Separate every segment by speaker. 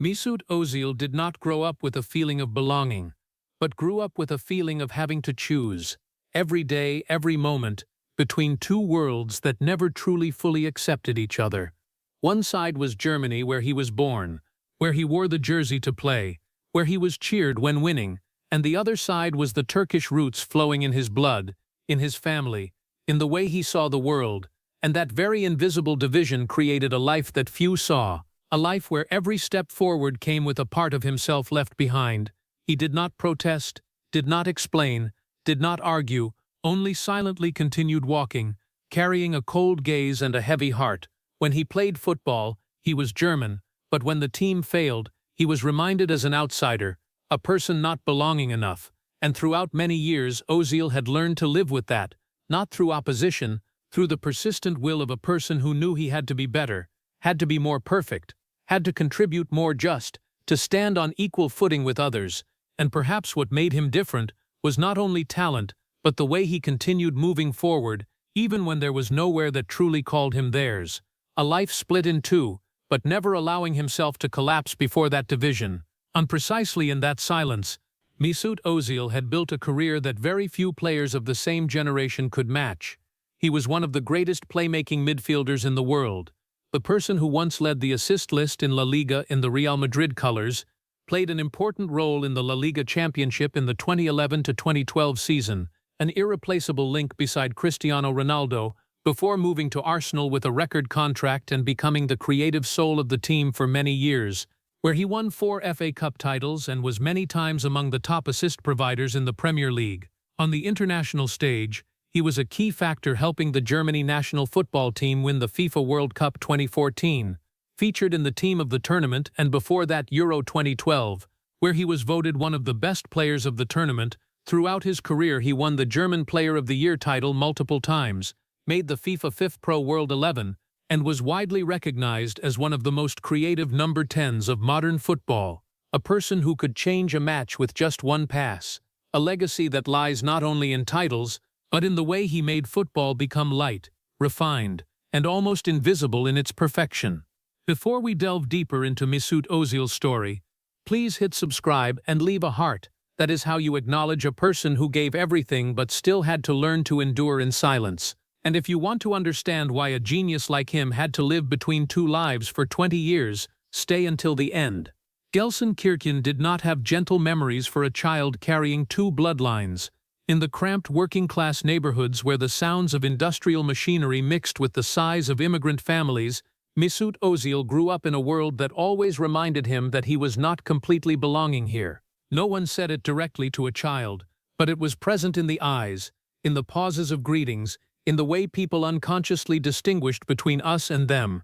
Speaker 1: Mesut Özil did not grow up with a feeling of belonging, but grew up with a feeling of having to choose, every day, every moment, between two worlds that never truly fully accepted each other. One side was Germany, where he was born, where he wore the jersey to play, where he was cheered when winning, and the other side was the Turkish roots flowing in his blood, in his family, in the way he saw the world, and that very invisible division created a life that few saw, a life where every step forward came with a part of himself left behind. He did not protest, did not explain, did not argue, only silently continued walking, carrying a cold gaze and a heavy heart. When he played football, he was German, but when the team failed, he was reminded as an outsider, a person not belonging enough, and throughout many years Özil had learned to live with that, not through opposition, through the persistent will of a person who knew he had to be better, had to be more perfect, had to contribute more, just to stand on equal footing with others. And perhaps what made him different was not only talent, but the way he continued moving forward, even when there was nowhere that truly called him theirs. A life split in two, but never allowing himself to collapse before that division. And precisely in that silence, Mesut Özil had built a career that very few players of the same generation could match. He was one of the greatest playmaking midfielders in the world. The person who once led the assist list in La Liga in the Real Madrid colors, played an important role in the La Liga championship in the 2011-2012 season, an irreplaceable link beside Cristiano Ronaldo, before moving to Arsenal with a record contract and becoming the creative soul of the team for many years, where he won 4 FA Cup titles and was many times among the top assist providers in the Premier League. On the international stage, he was a key factor helping the Germany national football team win the FIFA World Cup 2014, featured in the team of the tournament, and before that Euro 2012, where he was voted one of the best players of the tournament. Throughout his career he won the German Player of the Year title multiple times, made the FIFA Fifth Pro World 11, and was widely recognized as one of the most creative number 10s of modern football, a person who could change a match with just one pass, a legacy that lies not only in titles, but in the way he made football become light, refined, and almost invisible in its perfection. Before we delve deeper into Mesut Özil's story, please hit subscribe and leave a heart. That is how you acknowledge a person who gave everything but still had to learn to endure in silence. And if you want to understand why a genius like him had to live between two lives for 20 years, stay until the end. Gelsenkirchen did not have gentle memories for a child carrying two bloodlines. In the cramped working-class neighborhoods where the sounds of industrial machinery mixed with the sighs of immigrant families, Mesut Özil grew up in a world that always reminded him that he was not completely belonging here. No one said it directly to a child, but it was present in the eyes, in the pauses of greetings, in the way people unconsciously distinguished between us and them.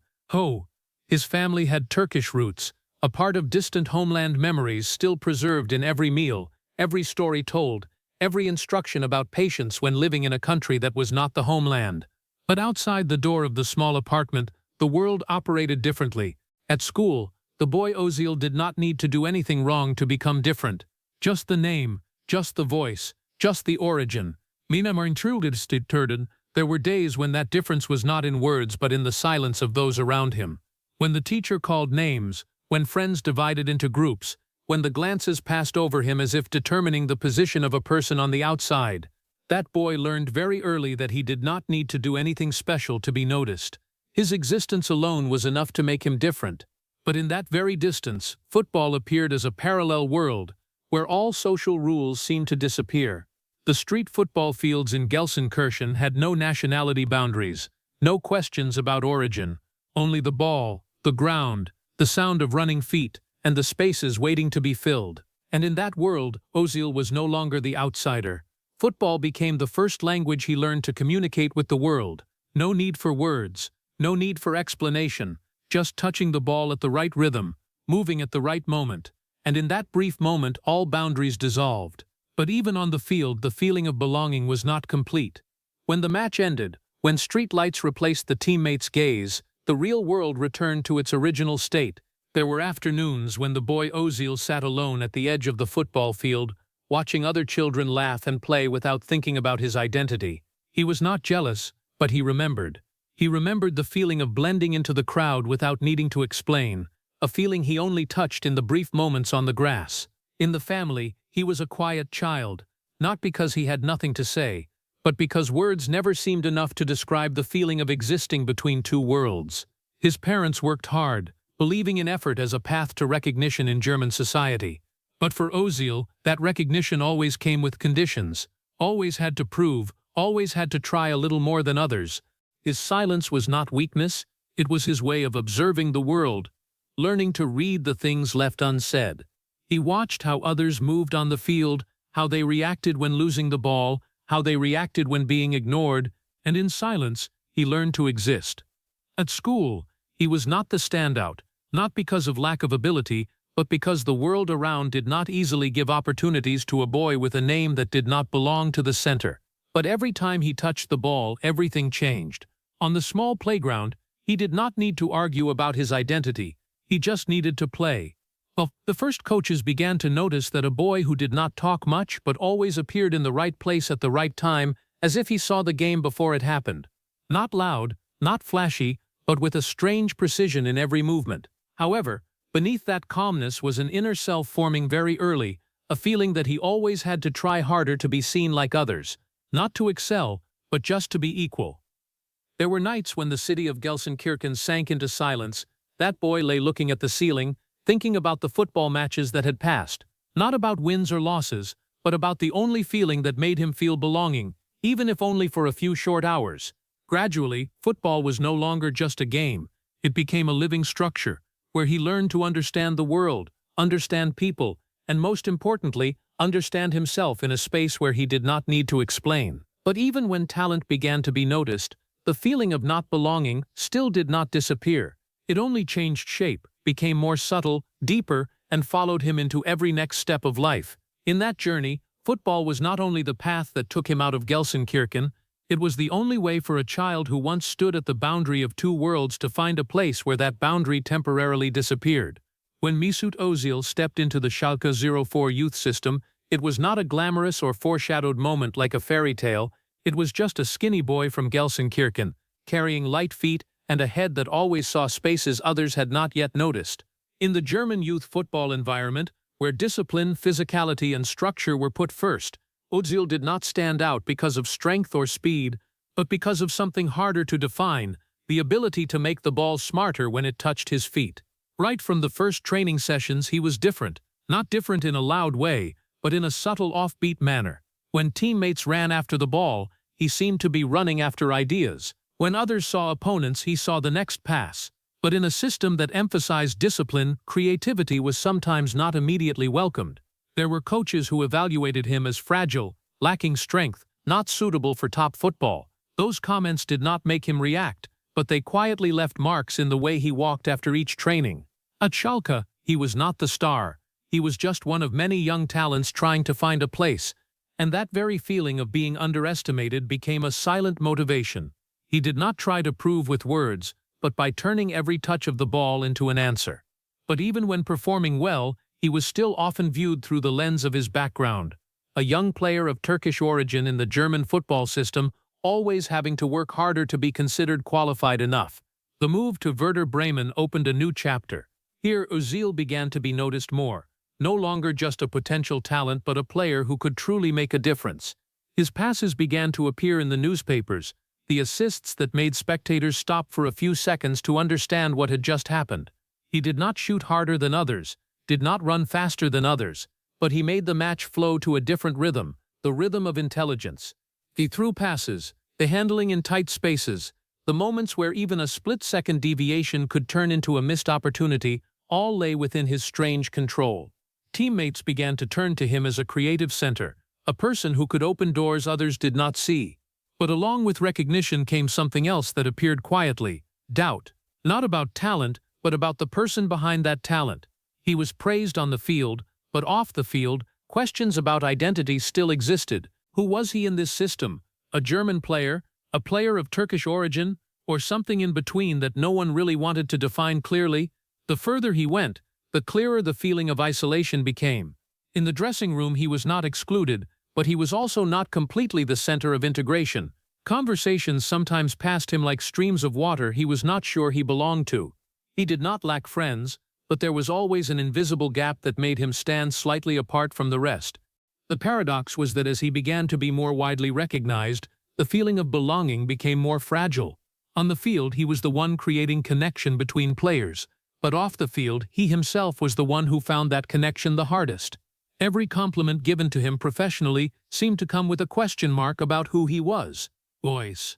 Speaker 1: His family had Turkish roots, a part of distant homeland memories still preserved in every meal, every story told, every instruction about patience when living in a country that was not the homeland. But outside the door of the small apartment, the world operated differently. At school, the boy Özil did not need to do anything wrong to become different. Just the name, just the voice, just the origin. There were days when that difference was not in words but in the silence of those around him. When the teacher called names, when friends divided into groups, when the glances passed over him as if determining the position of a person on the outside, that boy learned very early that he did not need to do anything special to be noticed. His existence alone was enough to make him different. But in that very distance, football appeared as a parallel world, where all social rules seemed to disappear. The street football fields in Gelsenkirchen had no nationality boundaries, no questions about origin, only the ball, the ground, the sound of running feet, and the spaces waiting to be filled. And in that world, Özil was no longer the outsider. Football became the first language he learned to communicate with the world. No need for words, no need for explanation, just touching the ball at the right rhythm, moving at the right moment. And in that brief moment, all boundaries dissolved. But even on the field, the feeling of belonging was not complete. When the match ended, when street lights replaced the teammates' gaze, the real world returned to its original state. There were afternoons when the boy Özil sat alone at the edge of the football field, watching other children laugh and play without thinking about his identity. He was not jealous, but he remembered. He remembered the feeling of blending into the crowd without needing to explain, a feeling he only touched in the brief moments on the grass. In the family, he was a quiet child, not because he had nothing to say, but because words never seemed enough to describe the feeling of existing between two worlds. His parents worked hard, believing in effort as a path to recognition in German society. But for Özil, that recognition always came with conditions, always had to prove, always had to try a little more than others. His silence was not weakness, it was his way of observing the world, learning to read the things left unsaid. He watched how others moved on the field, how they reacted when losing the ball, how they reacted when being ignored, and in silence, he learned to exist. At school, he was not the standout, not because of lack of ability, but because the world around did not easily give opportunities to a boy with a name that did not belong to the center. But every time he touched the ball, everything changed. On the small playground, he did not need to argue about his identity, he just needed to play. Well, the first coaches began to notice that a boy who did not talk much but always appeared in the right place at the right time, as if he saw the game before it happened. Not loud, not flashy, but with a strange precision in every movement. However, beneath that calmness was an inner self forming very early, a feeling that he always had to try harder to be seen like others, not to excel, but just to be equal. There were nights when the city of Gelsenkirchen sank into silence. That boy lay looking at the ceiling, thinking about the football matches that had passed, not about wins or losses, but about the only feeling that made him feel belonging, even if only for a few short hours. Gradually, football was no longer just a game. It became a living structure, where he learned to understand the world, understand people, and most importantly, understand himself in a space where he did not need to explain. But even when talent began to be noticed, the feeling of not belonging still did not disappear. It only changed shape, became more subtle, deeper, and followed him into every next step of life. In that journey, football was not only the path that took him out of Gelsenkirchen, it was the only way for a child who once stood at the boundary of two worlds to find a place where that boundary temporarily disappeared. When Mesut Özil stepped into the Schalke 04 youth system, it was not a glamorous or foreshadowed moment like a fairy tale, it was just a skinny boy from Gelsenkirchen, carrying light feet and a head that always saw spaces others had not yet noticed. In the German youth football environment, where discipline, physicality, and structure were put first, Özil did not stand out because of strength or speed, but because of something harder to define, the ability to make the ball smarter when it touched his feet. Right from the first training sessions he was different, not different in a loud way, but in a subtle offbeat manner. When teammates ran after the ball, he seemed to be running after ideas. When others saw opponents, he saw the next pass. But in a system that emphasized discipline, creativity was sometimes not immediately welcomed. There were coaches who evaluated him as fragile, lacking strength, not suitable for top football. Those comments did not make him react, but they quietly left marks in the way he walked after each training. At Schalke, he was not the star. He was just one of many young talents trying to find a place, and that very feeling of being underestimated became a silent motivation. He did not try to prove with words, but by turning every touch of the ball into an answer. But even when performing well, he was still often viewed through the lens of his background. A young player of Turkish origin in the German football system, always having to work harder to be considered qualified enough. The move to Werder Bremen opened a new chapter. Here Özil began to be noticed more, no longer just a potential talent but a player who could truly make a difference. His passes began to appear in the newspapers, the assists that made spectators stop for a few seconds to understand what had just happened. He did not shoot harder than others, did not run faster than others, but he made the match flow to a different rhythm, the rhythm of intelligence. He threw passes, the handling in tight spaces, the moments where even a split-second deviation could turn into a missed opportunity, all lay within his strange control. Teammates began to turn to him as a creative center, a person who could open doors others did not see. But along with recognition came something else that appeared quietly: doubt. Not about talent, but about the person behind that talent. He was praised on the field, but off the field, questions about identity still existed. Who was he in this system? A German player? A player of Turkish origin? Or something in between that no one really wanted to define clearly? The further he went, the clearer the feeling of isolation became. In the dressing room he was not excluded, but he was also not completely the center of integration. Conversations sometimes passed him like streams of water he was not sure he belonged to. He did not lack friends, but there was always an invisible gap that made him stand slightly apart from the rest. The paradox was that as he began to be more widely recognized, the feeling of belonging became more fragile. On the field, he was the one creating connection between players, but off the field, he himself was the one who found that connection the hardest. Every compliment given to him professionally seemed to come with a question mark about who he was. Voice.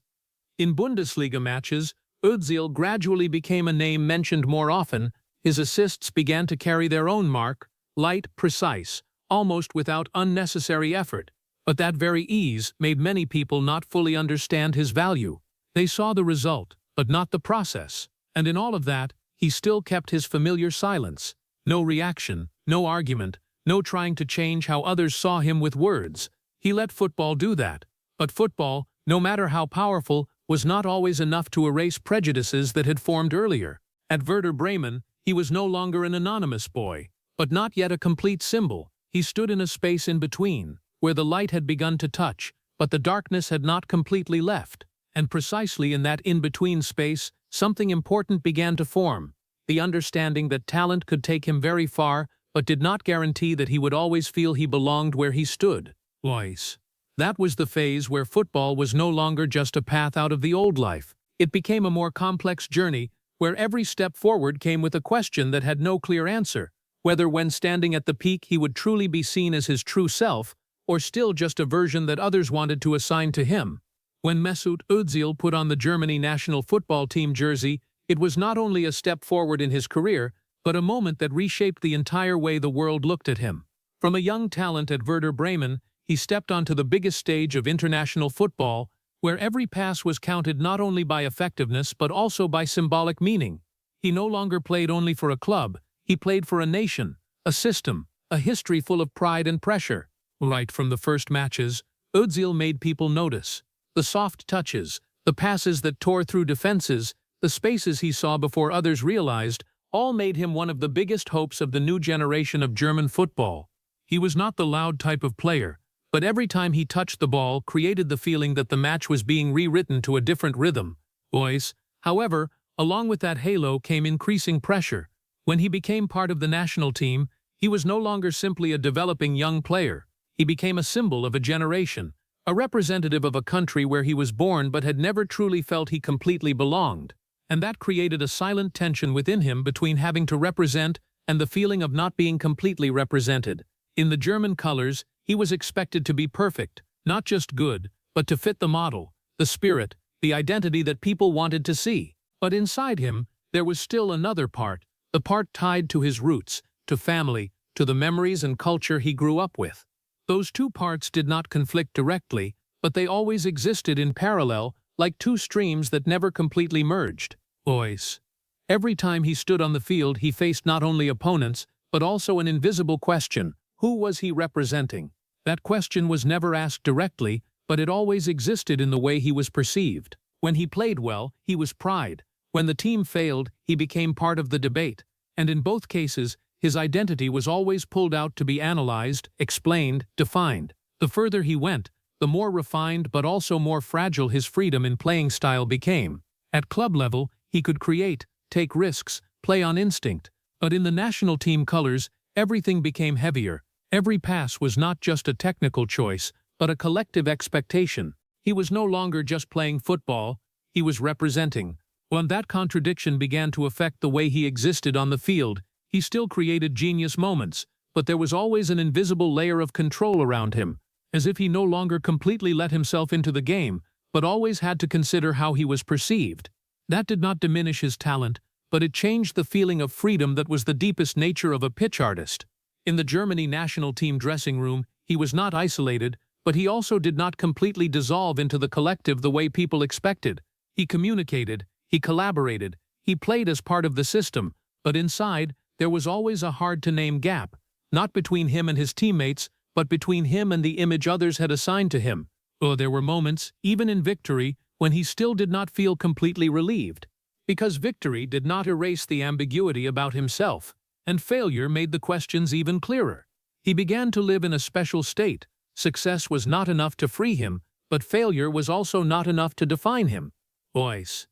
Speaker 1: In Bundesliga matches, Özil gradually became a name mentioned more often. His assists began to carry their own mark, light, precise, almost without unnecessary effort. But that very ease made many people not fully understand his value. They saw the result, but not the process. And in all of that, he still kept his familiar silence. No reaction, no argument, no trying to change how others saw him with words. He let football do that. But football, no matter how powerful, was not always enough to erase prejudices that had formed earlier. At Werder Bremen, he was no longer an anonymous boy, but not yet a complete symbol. He stood in a space in between, where the light had begun to touch, but the darkness had not completely left. And precisely in that in-between space, something important began to form. The understanding that talent could take him very far, but did not guarantee that he would always feel he belonged where he stood. Voice. That was the phase where football was no longer just a path out of the old life. It became a more complex journey, where every step forward came with a question that had no clear answer. Whether when standing at the peak he would truly be seen as his true self, or still just a version that others wanted to assign to him. When Mesut Özil put on the Germany national football team jersey, it was not only a step forward in his career, but a moment that reshaped the entire way the world looked at him. From a young talent at Werder Bremen, he stepped onto the biggest stage of international football, where every pass was counted not only by effectiveness but also by symbolic meaning. He no longer played only for a club, he played for a nation, a system, a history full of pride and pressure. Right from the first matches, Özil made people notice. The soft touches, the passes that tore through defenses, the spaces he saw before others realized, all made him one of the biggest hopes of the new generation of German football. He was not the loud type of player, but every time he touched the ball created the feeling that the match was being rewritten to a different rhythm. Voice. However, along with that halo came increasing pressure. When he became part of the national team, he was no longer simply a developing young player. He became a symbol of a generation, a representative of a country where he was born but had never truly felt he completely belonged. And that created a silent tension within him between having to represent and the feeling of not being completely represented. In the German colors, he was expected to be perfect, not just good, but to fit the model, the spirit, the identity that people wanted to see. But inside him, there was still another part, the part tied to his roots, to family, to the memories and culture he grew up with. Those two parts did not conflict directly, but they always existed in parallel, like two streams that never completely merged. Voice. Every time he stood on the field, he faced not only opponents, but also an invisible question: who was he representing? That question was never asked directly, but it always existed in the way he was perceived. When he played well, he was pride. When the team failed, he became part of the debate. And in both cases, his identity was always pulled out to be analyzed, explained, defined. The further he went, the more refined but also more fragile his freedom in playing style became. At club level, he could create, take risks, play on instinct. But in the national team colors, everything became heavier. Every pass was not just a technical choice, but a collective expectation. He was no longer just playing football, he was representing. When that contradiction began to affect the way he existed on the field, he still created genius moments, but there was always an invisible layer of control around him, as if he no longer completely let himself into the game, but always had to consider how he was perceived. That did not diminish his talent, but it changed the feeling of freedom that was the deepest nature of a pitch artist. In the Germany national team dressing room, he was not isolated, but he also did not completely dissolve into the collective the way people expected. He communicated, he collaborated, he played as part of the system, but inside, there was always a hard-to-name gap, not between him and his teammates, but between him and the image others had assigned to him. There were moments, even in victory, when he still did not feel completely relieved. Because victory did not erase the ambiguity about himself, and failure made the questions even clearer. He began to live in a special state. Success was not enough to free him, but failure was also not enough to define him. Voice.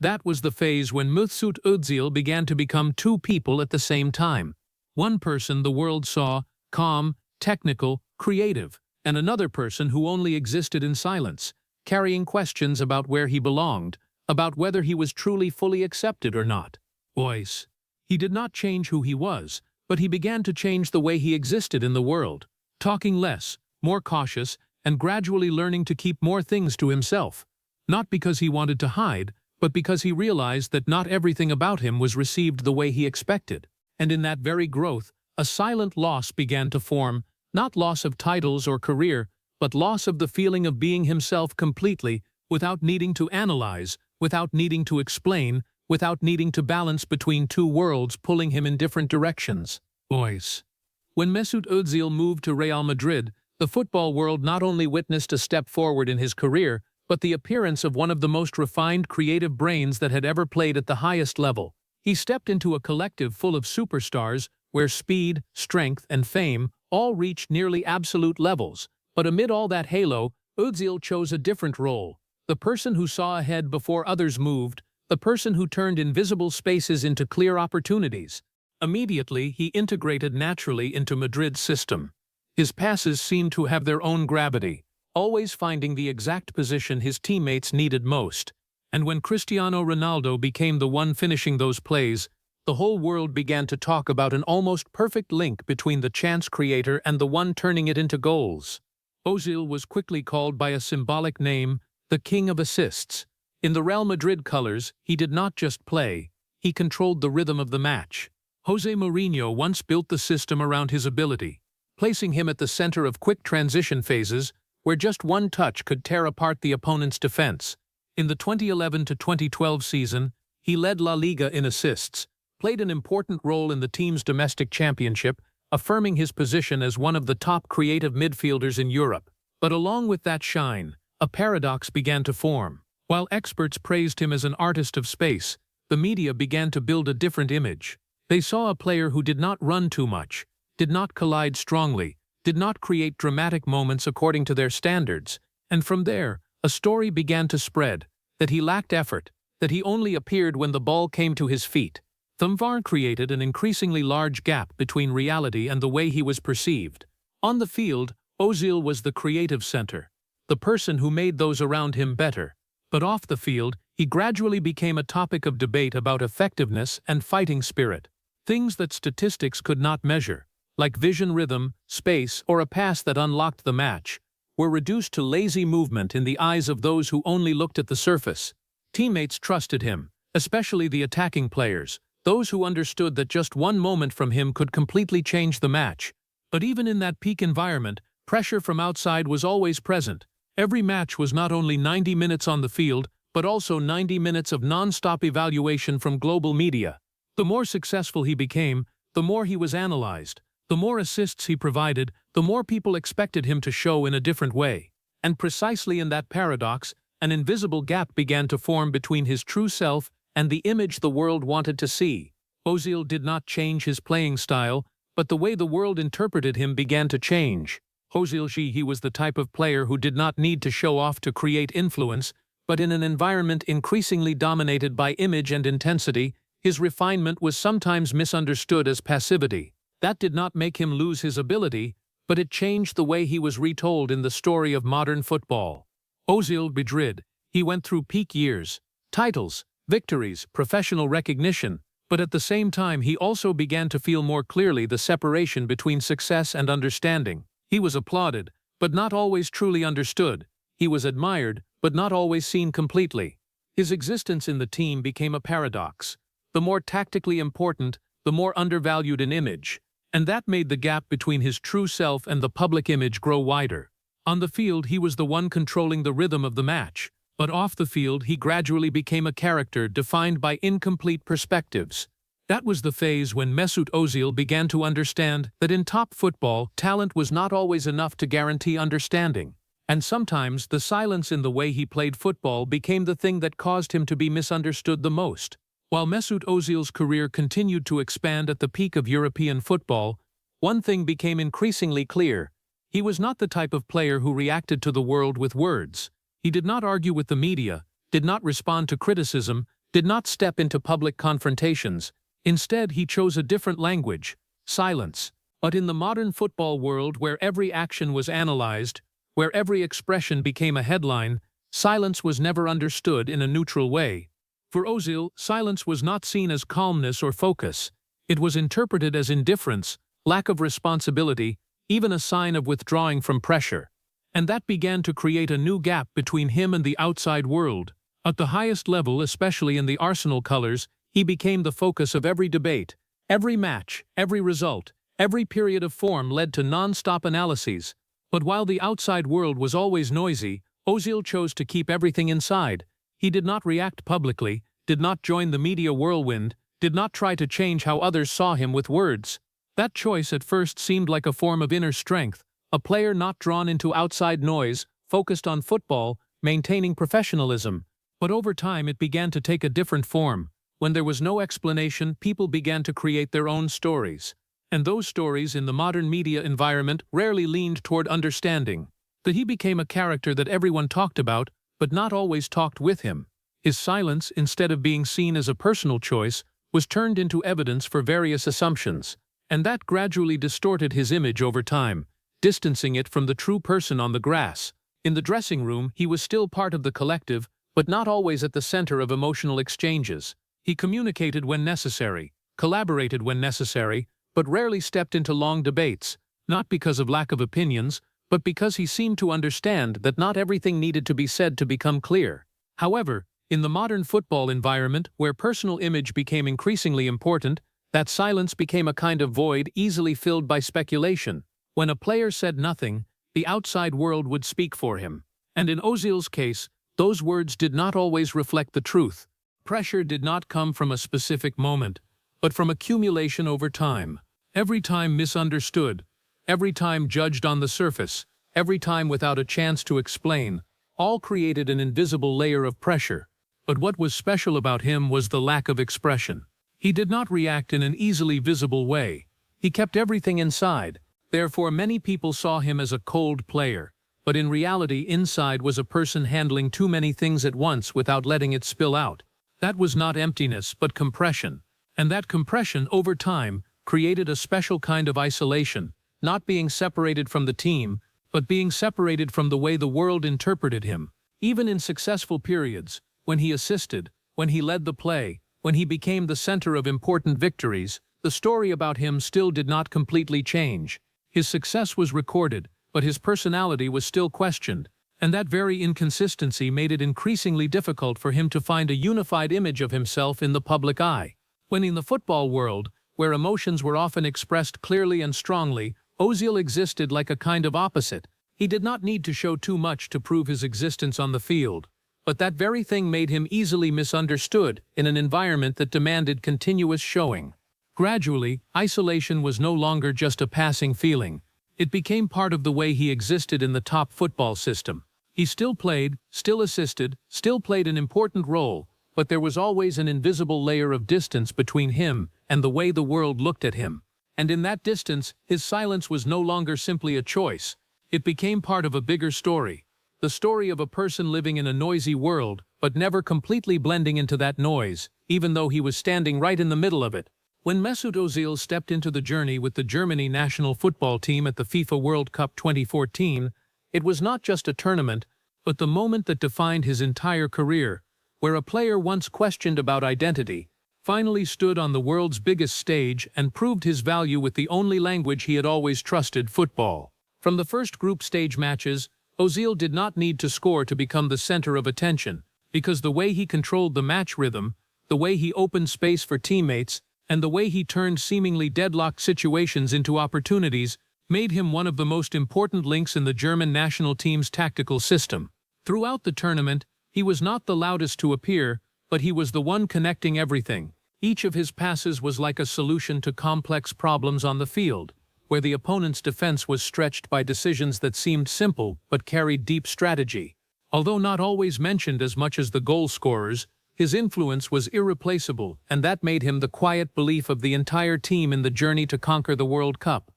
Speaker 1: That was the phase when Mesut Özil began to become two people at the same time. One person the world saw, calm, technical, creative, and another person who only existed in silence, carrying questions about where he belonged, about whether he was truly fully accepted or not. Voice. He did not change who he was, but he began to change the way he existed in the world, talking less, more cautious, and gradually learning to keep more things to himself. Not because he wanted to hide, but because he realized that not everything about him was received the way he expected. And in that very growth, a silent loss began to form, not loss of titles or career, but loss of the feeling of being himself completely, without needing to analyze, without needing to explain, without needing to balance between two worlds pulling him in different directions. Voice. When Mesut Özil moved to Real Madrid, the football world not only witnessed a step forward in his career, but the appearance of one of the most refined creative brains that had ever played at the highest level. He stepped into a collective full of superstars, where speed, strength, and fame all reached nearly absolute levels. But amid all that halo, Özil chose a different role. The person who saw ahead before others moved, the person who turned invisible spaces into clear opportunities. Immediately, he integrated naturally into Madrid's system. His passes seemed to have their own gravity, always finding the exact position his teammates needed most. And when Cristiano Ronaldo became the one finishing those plays, the whole world began to talk about an almost perfect link between the chance creator and the one turning it into goals. Özil was quickly called by a symbolic name, the King of Assists. In the Real Madrid colors, he did not just play, he controlled the rhythm of the match. Jose Mourinho once built the system around his ability, placing him at the center of quick transition phases, where just one touch could tear apart the opponent's defense. In the 2011-2012 season, he led La Liga in assists, played an important role in the team's domestic championship, affirming his position as one of the top creative midfielders in Europe. But along with that shine, a paradox began to form. While experts praised him as an artist of space, the media began to build a different image. They saw a player who did not run too much, did not collide strongly, did not create dramatic moments according to their standards, and from there, a story began to spread, that he lacked effort, that he only appeared when the ball came to his feet. VAR created an increasingly large gap between reality and the way he was perceived. On the field, Özil was the creative center, the person who made those around him better. But off the field, he gradually became a topic of debate about effectiveness and fighting spirit. Things that statistics could not measure, like vision rhythm, space, or a pass that unlocked the match, were reduced to lazy movement in the eyes of those who only looked at the surface. Teammates trusted him, especially the attacking players, those who understood that just one moment from him could completely change the match. But even in that peak environment, pressure from outside was always present. Every match was not only 90 minutes on the field, but also 90 minutes of non-stop evaluation from global media. The more successful he became, the more he was analyzed. The more assists he provided, the more people expected him to show in a different way. And precisely in that paradox, an invisible gap began to form between his true self and the image the world wanted to see. Özil did not change his playing style, but the way the world interpreted him began to change. He was the type of player who did not need to show off to create influence, but in an environment increasingly dominated by image and intensity, his refinement was sometimes misunderstood as passivity. That did not make him lose his ability, but it changed the way he was retold in the story of modern football. Özil Madrid, he went through peak years, titles, victories, professional recognition, but at the same time he also began to feel more clearly the separation between success and understanding. He was applauded, but not always truly understood. He was admired, but not always seen completely. His existence in the team became a paradox. The more tactically important, the more undervalued in image. And that made the gap between his true self and the public image grow wider. On the field, he was the one controlling the rhythm of the match. But off the field, he gradually became a character defined by incomplete perspectives. That was the phase when Mesut Özil began to understand that in top football, talent was not always enough to guarantee understanding. And sometimes, the silence in the way he played football became the thing that caused him to be misunderstood the most. While Mesut Özil's career continued to expand at the peak of European football, one thing became increasingly clear. He was not the type of player who reacted to the world with words. He did not argue with the media, did not respond to criticism, did not step into public confrontations. Instead, he chose a different language: silence. But in the modern football world, where every action was analyzed, where every expression became a headline, silence was never understood in a neutral way. For Özil, silence was not seen as calmness or focus. It was interpreted as indifference, lack of responsibility, even a sign of withdrawing from pressure. And that began to create a new gap between him and the outside world. At the highest level, especially in the Arsenal colors, he became the focus of every debate. Every match, every result, every period of form led to non-stop analyses. But while the outside world was always noisy, Özil chose to keep everything inside. He did not react publicly, did not join the media whirlwind, did not try to change how others saw him with words. That choice at first seemed like a form of inner strength, a player not drawn into outside noise, focused on football, maintaining professionalism. But over time it began to take a different form. When there was no explanation, people began to create their own stories. And those stories in the modern media environment rarely leaned toward understanding. That he became a character that everyone talked about, but not always talked with him. His silence, instead of being seen as a personal choice, was turned into evidence for various assumptions. And that gradually distorted his image over time, distancing it from the true person on the grass. In the dressing room, he was still part of the collective, but not always at the center of emotional exchanges. He communicated when necessary, collaborated when necessary, but rarely stepped into long debates, not because of lack of opinions, but because he seemed to understand that not everything needed to be said to become clear. However, in the modern football environment, where personal image became increasingly important, that silence became a kind of void easily filled by speculation. When a player said nothing, the outside world would speak for him. And in Özil's case, those words did not always reflect the truth. Pressure did not come from a specific moment, but from accumulation over time. Every time misunderstood, every time judged on the surface, every time without a chance to explain, all created an invisible layer of pressure. But what was special about him was the lack of expression. He did not react in an easily visible way. He kept everything inside. Therefore, many people saw him as a cold player. But in reality, inside was a person handling too many things at once without letting it spill out. That was not emptiness, but compression. And that compression, over time, created a special kind of isolation, not being separated from the team, but being separated from the way the world interpreted him. Even in successful periods, when he assisted, when he led the play, when he became the center of important victories, the story about him still did not completely change. His success was recorded, but his personality was still questioned, and that very inconsistency made it increasingly difficult for him to find a unified image of himself in the public eye. When in the football world, where emotions were often expressed clearly and strongly, Özil existed like a kind of opposite. He did not need to show too much to prove his existence on the field. But that very thing made him easily misunderstood in an environment that demanded continuous showing. Gradually, isolation was no longer just a passing feeling. It became part of the way he existed in the top football system. He still played, still assisted, still played an important role, but there was always an invisible layer of distance between him and the way the world looked at him. And in that distance, his silence was no longer simply a choice. It became part of a bigger story. The story of a person living in a noisy world, but never completely blending into that noise, even though he was standing right in the middle of it. When Mesut Özil stepped into the journey with the Germany national football team at the FIFA World Cup 2014, it was not just a tournament, but the moment that defined his entire career, where a player once questioned about identity, finally stood on the world's biggest stage and proved his value with the only language he had always trusted: football. From the first group stage matches, Özil did not need to score to become the center of attention, because the way he controlled the match rhythm, the way he opened space for teammates, and the way he turned seemingly deadlocked situations into opportunities made him one of the most important links in the German national team's tactical system. Throughout the tournament, he was not the loudest to appear, but he was the one connecting everything. Each of his passes was like a solution to complex problems on the field, where the opponent's defense was stretched by decisions that seemed simple but carried deep strategy. Although not always mentioned as much as the goal scorers, his influence was irreplaceable, and that made him the quiet belief of the entire team in the journey to conquer the World Cup.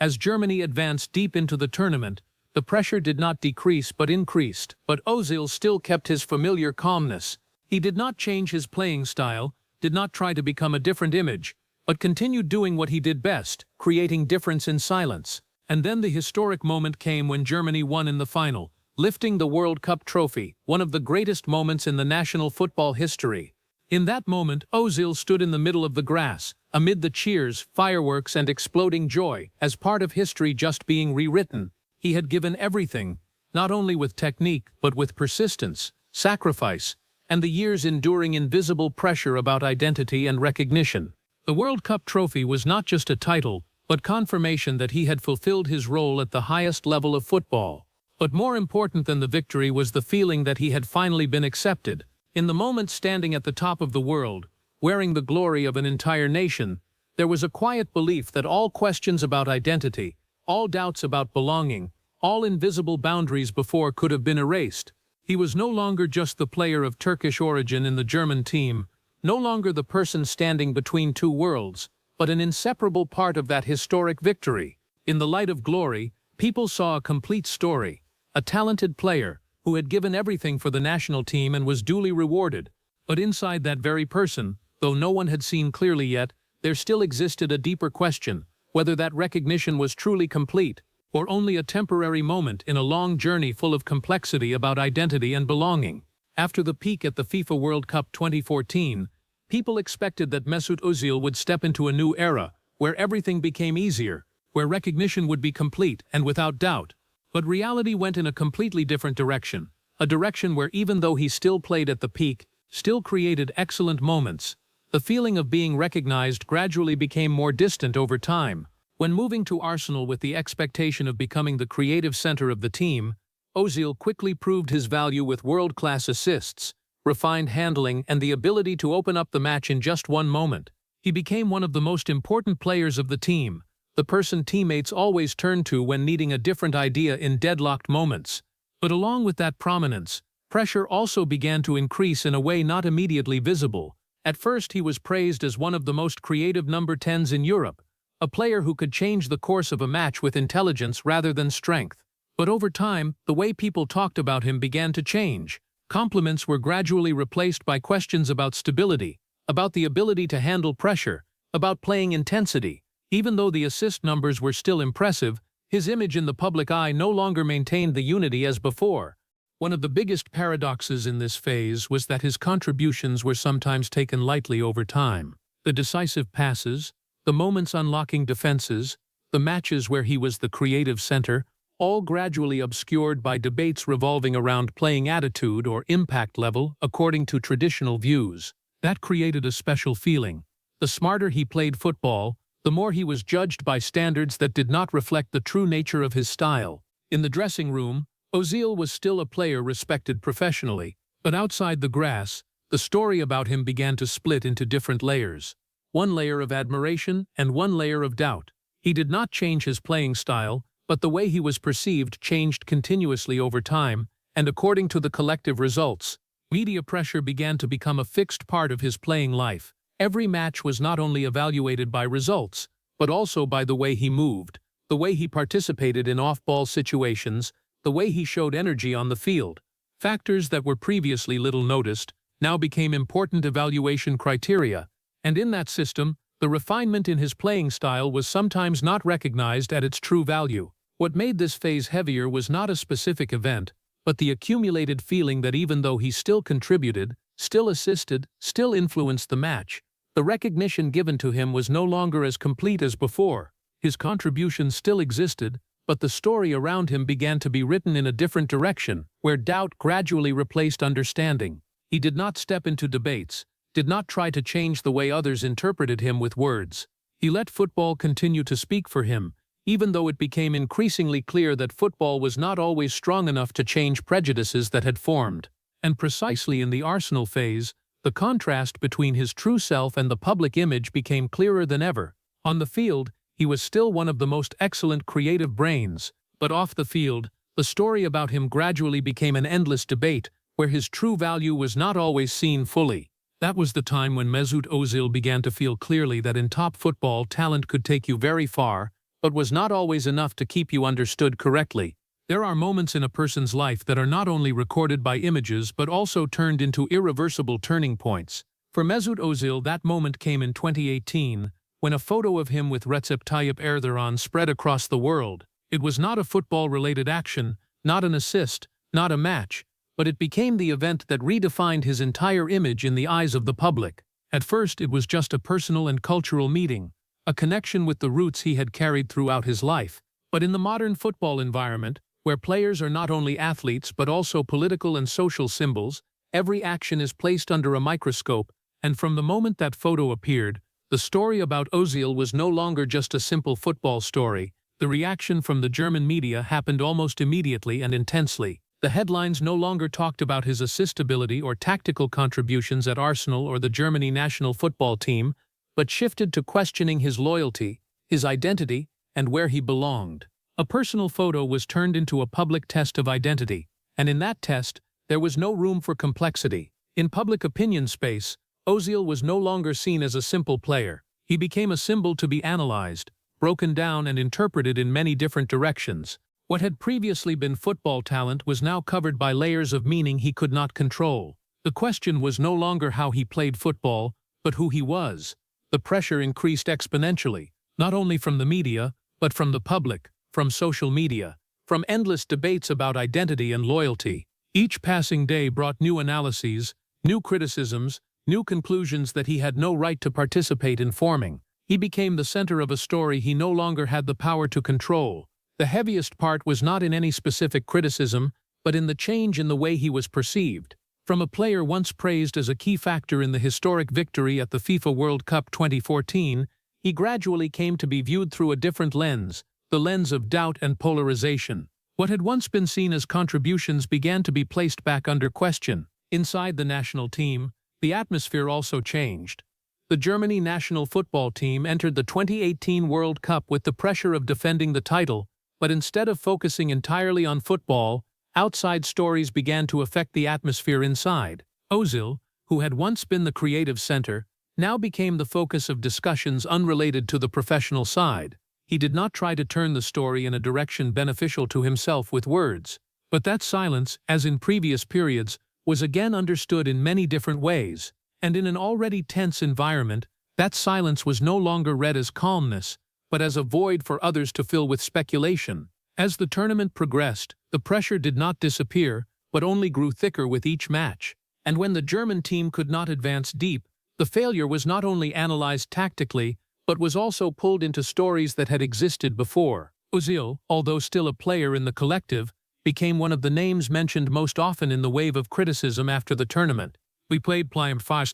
Speaker 1: As Germany advanced deep into the tournament, the pressure did not decrease but increased, but Özil still kept his familiar calmness. He did not change his playing style, did not try to become a different image, but continued doing what he did best, creating difference in silence. And then the historic moment came when Germany won in the final, lifting the World Cup trophy, one of the greatest moments in the national football history. In that moment, Özil stood in the middle of the grass, amid the cheers, fireworks, and exploding joy, as part of history just being rewritten. He had given everything, not only with technique, but with persistence, sacrifice, and the years enduring invisible pressure about identity and recognition. The World Cup trophy was not just a title, but confirmation that he had fulfilled his role at the highest level of football. But more important than the victory was the feeling that he had finally been accepted. In the moment standing at the top of the world, wearing the glory of an entire nation, there was a quiet belief that all questions about identity, all doubts about belonging, all invisible boundaries before could have been erased. He was no longer just the player of Turkish origin in the German team, no longer the person standing between two worlds, but an inseparable part of that historic victory. In the light of glory, people saw a complete story, a talented player who had given everything for the national team and was duly rewarded. But inside that very person, though no one had seen clearly yet, there still existed a deeper question, whether that recognition was truly complete, or only a temporary moment in a long journey full of complexity about identity and belonging. After the peak at the FIFA World Cup 2014, people expected that Mesut Özil would step into a new era, where everything became easier, where recognition would be complete and without doubt. But reality went in a completely different direction, a direction where even though he still played at the peak, still created excellent moments, the feeling of being recognized gradually became more distant over time. When moving to Arsenal with the expectation of becoming the creative center of the team, Özil quickly proved his value with world-class assists, refined handling, and the ability to open up the match in just one moment. He became one of the most important players of the team, the person teammates always turn to when needing a different idea in deadlocked moments. But along with that prominence, pressure also began to increase in a way not immediately visible. At first he was praised as one of the most creative number 10s in Europe, a player who could change the course of a match with intelligence rather than strength. But over time, the way people talked about him began to change. Compliments were gradually replaced by questions about stability, about the ability to handle pressure, about playing intensity. Even though the assist numbers were still impressive, his image in the public eye no longer maintained the unity as before. One of the biggest paradoxes in this phase was that his contributions were sometimes taken lightly over time. The decisive passes, the moments unlocking defenses, the matches where he was the creative center, all gradually obscured by debates revolving around playing attitude or impact level according to traditional views. That created a special feeling. The smarter he played football, the more he was judged by standards that did not reflect the true nature of his style. In the dressing room, Özil was still a player respected professionally, but outside the grass, the story about him began to split into different layers. One layer of admiration and one layer of doubt. He did not change his playing style, but the way he was perceived changed continuously over time, and according to the collective results, media pressure began to become a fixed part of his playing life. Every match was not only evaluated by results, but also by the way he moved, the way he participated in off-ball situations, the way he showed energy on the field. Factors that were previously little noticed now became important evaluation criteria, and in that system, the refinement in his playing style was sometimes not recognized at its true value. What made this phase heavier was not a specific event, but the accumulated feeling that even though he still contributed, still assisted, still influenced the match, the recognition given to him was no longer as complete as before. His contribution still existed, but the story around him began to be written in a different direction, where doubt gradually replaced understanding. He did not step into debates, did not try to change the way others interpreted him with words. He let football continue to speak for him, even though it became increasingly clear that football was not always strong enough to change prejudices that had formed. And precisely in the Arsenal phase, the contrast between his true self and the public image became clearer than ever. On the field, he was still one of the most excellent creative brains, but off the field, the story about him gradually became an endless debate, where his true value was not always seen fully. That was the time when Mesut Özil began to feel clearly that in top football talent could take you very far, but was not always enough to keep you understood correctly. There are moments in a person's life that are not only recorded by images but also turned into irreversible turning points. For Mesut Özil, that moment came in 2018, when a photo of him with Recep Tayyip Erdoğan spread across the world. It was not a football-related action, not an assist, not a match, but it became the event that redefined his entire image in the eyes of the public. At first, it was just a personal and cultural meeting, a connection with the roots he had carried throughout his life. But in the modern football environment, where players are not only athletes but also political and social symbols, every action is placed under a microscope, and from the moment that photo appeared, the story about Özil was no longer just a simple football story. The reaction from the German media happened almost immediately and intensely. The headlines no longer talked about his assist ability or tactical contributions at Arsenal or the Germany national football team, but shifted to questioning his loyalty, his identity, and where he belonged. A personal photo was turned into a public test of identity, and in that test, there was no room for complexity. In public opinion space, Özil was no longer seen as a simple player. He became a symbol to be analyzed, broken down and interpreted in many different directions. What had previously been football talent was now covered by layers of meaning he could not control. The question was no longer how he played football, but who he was. The pressure increased exponentially, not only from the media, but from the public, from social media, from endless debates about identity and loyalty. Each passing day brought new analyses, new criticisms, new conclusions that he had no right to participate in forming. He became the center of a story he no longer had the power to control. The heaviest part was not in any specific criticism, but in the change in the way he was perceived. From a player once praised as a key factor in the historic victory at the FIFA World Cup 2014, he gradually came to be viewed through a different lens, the lens of doubt and polarization. What had once been seen as contributions began to be placed back under question. Inside the national team, the atmosphere also changed. The Germany national football team entered the 2018 World Cup with the pressure of defending the title, but instead of focusing entirely on football, outside stories began to affect the atmosphere inside. Özil, who had once been the creative center, now became the focus of discussions unrelated to the professional side. He did not try to turn the story in a direction beneficial to himself with words, but that silence, as in previous periods, was again understood in many different ways, and in an already tense environment, that silence was no longer read as calmness, but as a void for others to fill with speculation. As the tournament progressed, the pressure did not disappear, but only grew thicker with each match. And when the German team could not advance deep, the failure was not only analyzed tactically, but was also pulled into stories that had existed before. Özil, although still a player in the collective, became one of the names mentioned most often in the wave of criticism after the tournament. We played playmakers.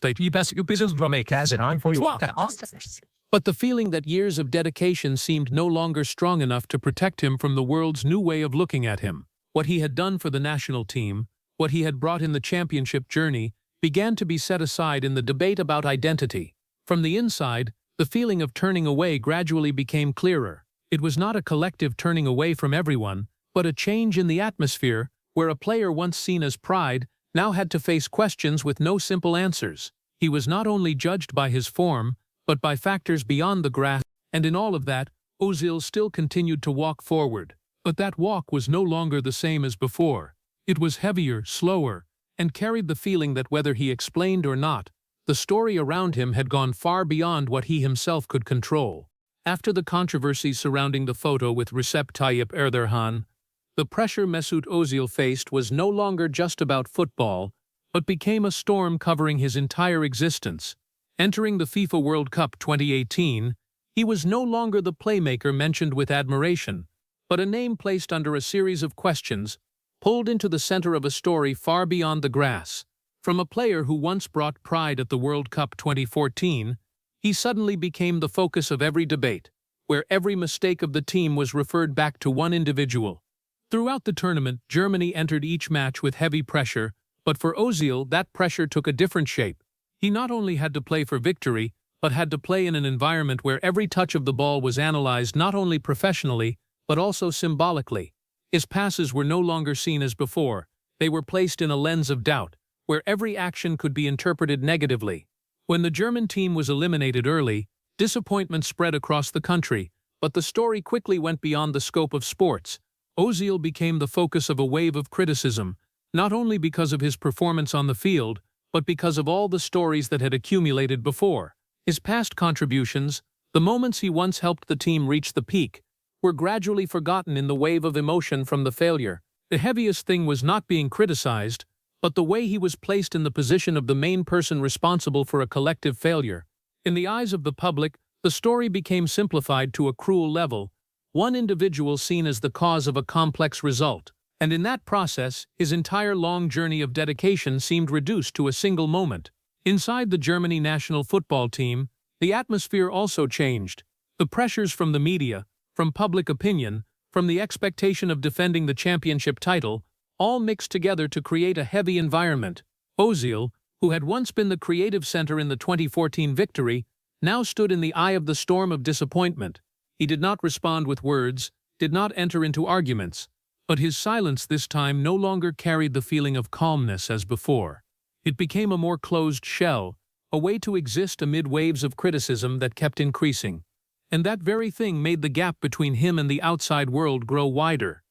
Speaker 1: But the feeling that years of dedication seemed no longer strong enough to protect him from the world's new way of looking at him. What he had done for the national team, what he had brought in the championship journey, began to be set aside in the debate about identity. From the inside, the feeling of turning away gradually became clearer. It was not a collective turning away from everyone, but a change in the atmosphere, where a player once seen as pride now had to face questions with no simple answers. He was not only judged by his form, but by factors beyond the grasp, and in all of that, Özil still continued to walk forward. But that walk was no longer the same as before. It was heavier, slower, and carried the feeling that whether he explained or not, the story around him had gone far beyond what he himself could control. After the controversy surrounding the photo with Recep Tayyip Erdoğan, the pressure Mesut Özil faced was no longer just about football, but became a storm covering his entire existence. Entering the FIFA World Cup 2018, he was no longer the playmaker mentioned with admiration, but a name placed under a series of questions, pulled into the center of a story far beyond the grass. From a player who once brought pride at the World Cup 2014, he suddenly became the focus of every debate, where every mistake of the team was referred back to one individual. Throughout the tournament, Germany entered each match with heavy pressure, but for Özil, that pressure took a different shape. He not only had to play for victory, but had to play in an environment where every touch of the ball was analyzed not only professionally, but also symbolically. His passes were no longer seen as before. They were placed in a lens of doubt, where every action could be interpreted negatively. When the German team was eliminated early, disappointment spread across the country, but the story quickly went beyond the scope of sports. Özil became the focus of a wave of criticism, not only because of his performance on the field, but because of all the stories that had accumulated before. His past contributions, the moments he once helped the team reach the peak, were gradually forgotten in the wave of emotion from the failure. The heaviest thing was not being criticized, but the way he was placed in the position of the main person responsible for a collective failure. In the eyes of the public, the story became simplified to a cruel level, one individual seen as the cause of a complex result. And in that process, his entire long journey of dedication seemed reduced to a single moment. Inside the Germany national football team, the atmosphere also changed. The pressures from the media, from public opinion, from the expectation of defending the championship title, all mixed together to create a heavy environment. Özil, who had once been the creative center in the 2014 victory, now stood in the eye of the storm of disappointment. He did not respond with words, did not enter into arguments, but his silence this time no longer carried the feeling of calmness as before. It became a more closed shell, a way to exist amid waves of criticism that kept increasing. And that very thing made the gap between him and the outside world grow wider.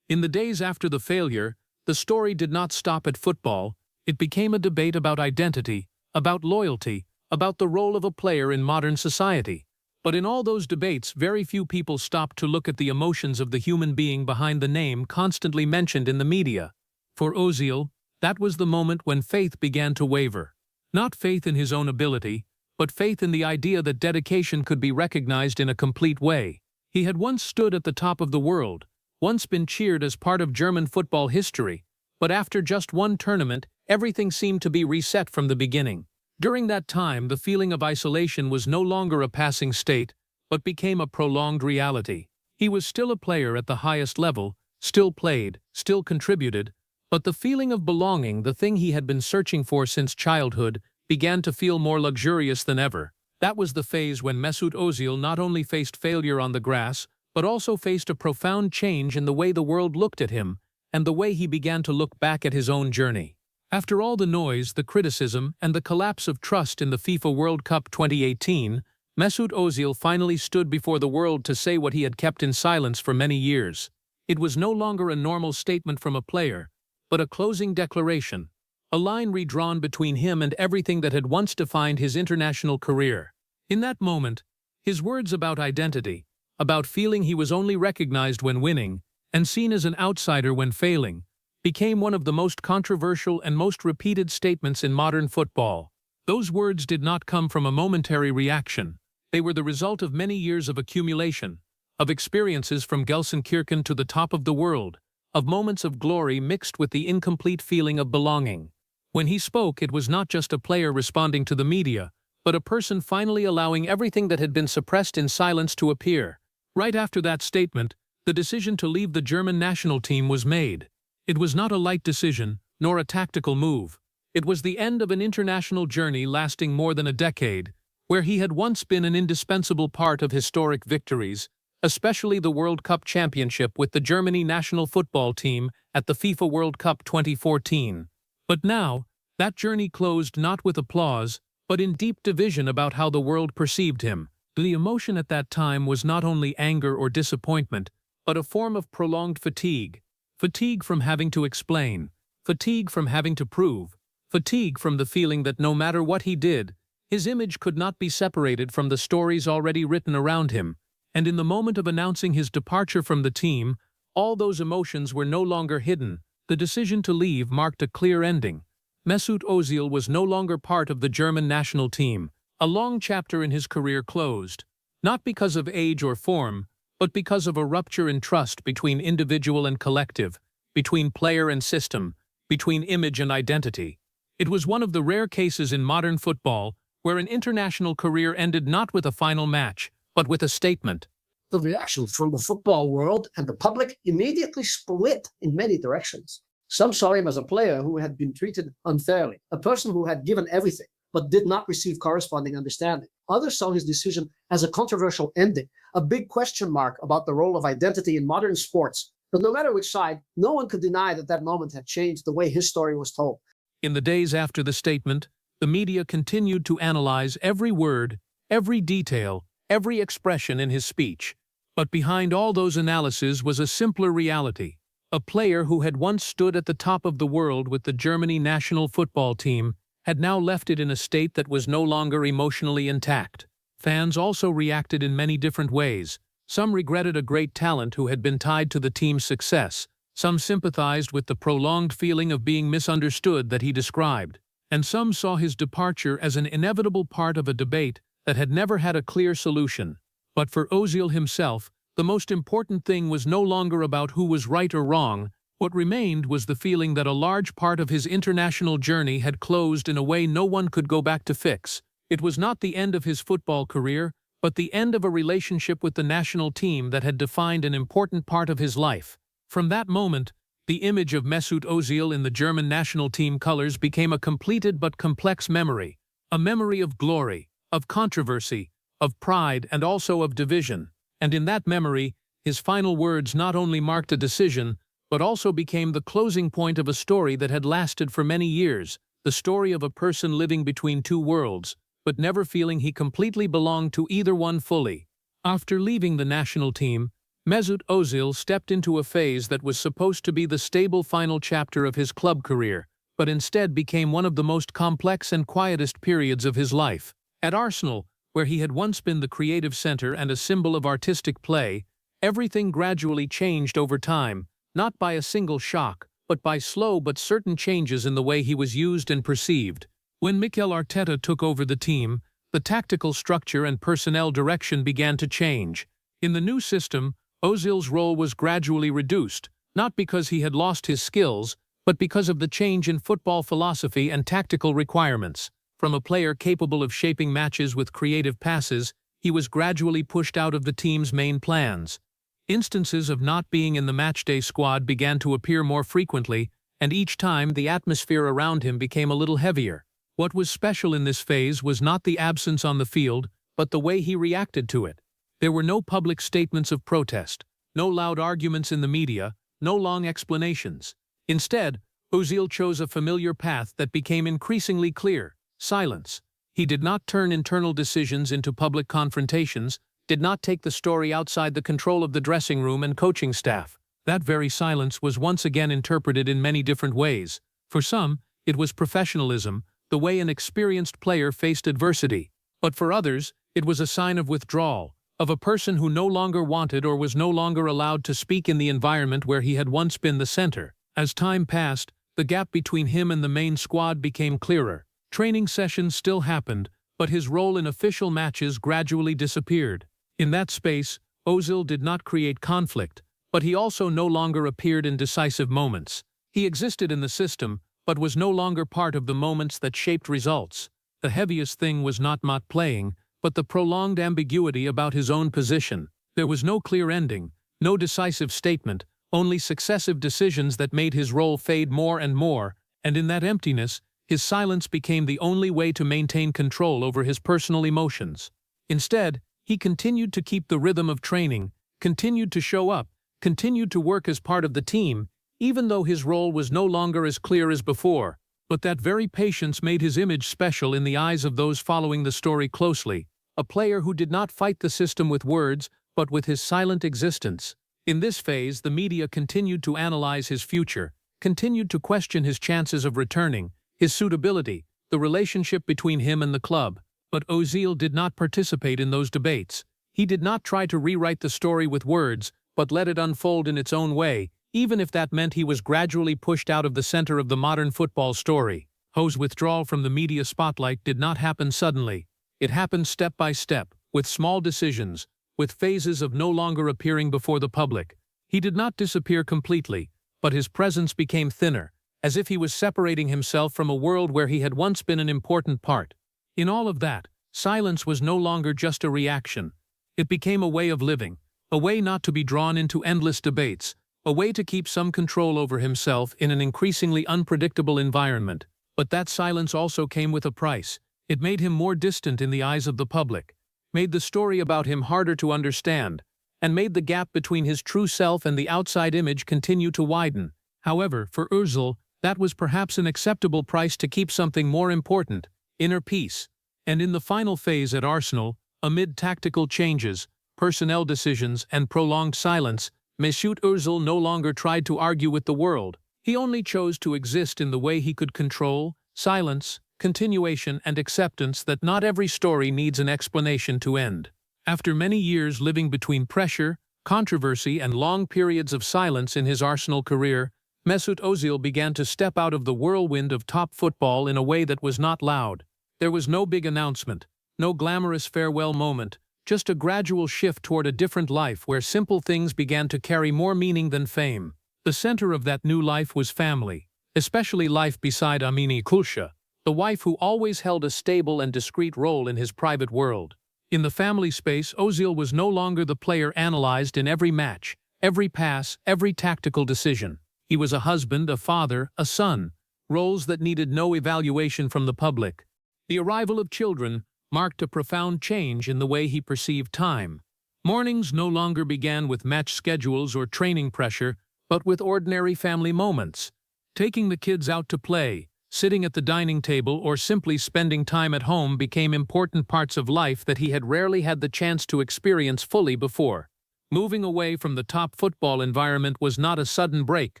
Speaker 1: In the days after the failure, the story did not stop at football. It became a debate about identity, about loyalty, about the role of a player in modern society. But in all those debates, very few people stopped to look at the emotions of the human being behind the name constantly mentioned in the media. For Özil, that was the moment when faith began to waver. Not faith in his own ability, but faith in the idea that dedication could be recognized in a complete way. He had once stood at the top of the world, once been cheered as part of German football history, but after just one tournament, everything seemed to be reset from the beginning. During that time, the feeling of isolation was no longer a passing state, but became a prolonged reality. He was still a player at the highest level, still played, still contributed, but the feeling of belonging, the thing he had been searching for since childhood, began to feel more luxurious than ever. That was the phase when Mesut Özil not only faced failure on the grass, but also faced a profound change in the way the world looked at him, and the way he began to look back at his own journey. After all the noise, the criticism, and the collapse of trust in the FIFA World Cup 2018, Mesut Özil finally stood before the world to say what he had kept in silence for many years. It was no longer a normal statement from a player, but a closing declaration, a line redrawn between him and everything that had once defined his international career. In that moment, his words about identity, about feeling he was only recognized when winning, and seen as an outsider when failing, became one of the most controversial and most repeated statements in modern football. Those words did not come from a momentary reaction. They were the result of many years of accumulation, of experiences from Gelsenkirchen to the top of the world, of moments of glory mixed with the incomplete feeling of belonging. When he spoke, it was not just a player responding to the media, but a person finally allowing everything that had been suppressed in silence to appear. Right after that statement, the decision to leave the German national team was made. It was not a light decision, nor a tactical move. It was the end of an international journey lasting more than a decade, where he had once been an indispensable part of historic victories, especially the World Cup championship with the Germany national football team at the FIFA World Cup 2014. But now, that journey closed not with applause, but in deep division about how the world perceived him. The emotion at that time was not only anger or disappointment, but a form of prolonged fatigue. Fatigue from having to explain, fatigue from having to prove, fatigue from the feeling that no matter what he did, his image could not be separated from the stories already written around him. And in the moment of announcing his departure from the team, all those emotions were no longer hidden. The decision to leave marked a clear ending. Mesut Özil was no longer part of the German national team. A long chapter in his career closed, not because of age or form, but because of a rupture in trust between individual and collective, between player and system, between image and identity. It was one of the rare cases in modern football where an international career ended not with a final match, but with a statement.
Speaker 2: The reaction from the football world and the public immediately split in many directions. Some saw him as a player who had been treated unfairly, a person who had given everything, but did not receive corresponding understanding. Others saw his decision as a controversial ending, a big question mark about the role of identity in modern sports. But no matter which side, no one could deny that that moment had changed the way his story was told.
Speaker 1: In the days after the statement, the media continued to analyze every word, every detail, every expression in his speech. But behind all those analyses was a simpler reality. A player who had once stood at the top of the world with the Germany national football team had now left it in a state that was no longer emotionally intact. Fans also reacted in many different ways. Some regretted a great talent who had been tied to the team's success. Some sympathized with the prolonged feeling of being misunderstood that he described. And some saw his departure as an inevitable part of a debate that had never had a clear solution. But for Özil himself, the most important thing was no longer about who was right or wrong. What remained was the feeling that a large part of his international journey had closed in a way no one could go back to fix. It was not the end of his football career, but the end of a relationship with the national team that had defined an important part of his life. From that moment, the image of Mesut Özil in the German national team colors became a completed but complex memory. A memory of glory, of controversy, of pride, and also of division. And in that memory, his final words not only marked a decision, but also became the closing point of a story that had lasted for many years, the story of a person living between two worlds, but never feeling he completely belonged to either one fully. After leaving the national team, Mesut Özil stepped into a phase that was supposed to be the stable final chapter of his club career, but instead became one of the most complex and quietest periods of his life. At Arsenal, where he had once been the creative center and a symbol of artistic play, everything gradually changed over time, not by a single shock, but by slow but certain changes in the way he was used and perceived. When Mikel Arteta took over the team, the tactical structure and personnel direction began to change. In the new system, Özil's role was gradually reduced, not because he had lost his skills, but because of the change in football philosophy and tactical requirements. From a player capable of shaping matches with creative passes, he was gradually pushed out of the team's main plans. Instances of not being in the matchday squad began to appear more frequently, and each time the atmosphere around him became a little heavier. What was special in this phase was not the absence on the field, but the way he reacted to it. There were no public statements of protest, no loud arguments in the media, no long explanations. Instead, Özil chose a familiar path that became increasingly clear: silence. He did not turn internal decisions into public confrontations, did not take the story outside the control of the dressing room and coaching staff. That very silence was once again interpreted in many different ways. For some, it was professionalism, the way an experienced player faced adversity. But for others, it was a sign of withdrawal, of a person who no longer wanted or was no longer allowed to speak in the environment where he had once been the center. As time passed, the gap between him and the main squad became clearer. Training sessions still happened, but his role in official matches gradually disappeared. In that space, Özil did not create conflict, but he also no longer appeared in decisive moments. He existed in the system, but was no longer part of the moments that shaped results. The heaviest thing was not playing, but the prolonged ambiguity about his own position. There was no clear ending, no decisive statement, only successive decisions that made his role fade more and more, and in that emptiness, his silence became the only way to maintain control over his personal emotions. Instead, he continued to keep the rhythm of training, continued to show up, continued to work as part of the team, even though his role was no longer as clear as before. But that very patience made his image special in the eyes of those following the story closely, a player who did not fight the system with words, but with his silent existence. In this phase, the media continued to analyze his future, continued to question his chances of returning, his suitability, the relationship between him and the club. But Özil did not participate in those debates. He did not try to rewrite the story with words, but let it unfold in its own way, even if that meant he was gradually pushed out of the center of the modern football story. Özil's withdrawal from the media spotlight did not happen suddenly. It happened step by step, with small decisions, with phases of no longer appearing before the public. He did not disappear completely, but his presence became thinner, as if he was separating himself from a world where he had once been an important part. In all of that, silence was no longer just a reaction. It became a way of living, a way not to be drawn into endless debates, a way to keep some control over himself in an increasingly unpredictable environment. But that silence also came with a price. It made him more distant in the eyes of the public, made the story about him harder to understand, and made the gap between his true self and the outside image continue to widen. However, for Özil, that was perhaps an acceptable price to keep something more important: inner peace. And in the final phase at Arsenal, amid tactical changes, personnel decisions, and prolonged silence, Mesut Özil no longer tried to argue with the world. He only chose to exist in the way he could control, silence, continuation, and acceptance that not every story needs an explanation to end. After many years living between pressure, controversy, and long periods of silence in his Arsenal career, Mesut Özil began to step out of the whirlwind of top football in a way that was not loud. There was no big announcement, no glamorous farewell moment, just a gradual shift toward a different life where simple things began to carry more meaning than fame. The center of that new life was family, especially life beside Amini Kulsha, the wife who always held a stable and discreet role in his private world. In the family space, Özil was no longer the player analyzed in every match, every pass, every tactical decision. He was a husband, a father, a son, roles that needed no evaluation from the public. The arrival of children marked a profound change in the way he perceived time. Mornings no longer began with match schedules or training pressure, but with ordinary family moments. Taking the kids out to play, sitting at the dining table, or simply spending time at home became important parts of life that he had rarely had the chance to experience fully before. Moving away from the top football environment was not a sudden break,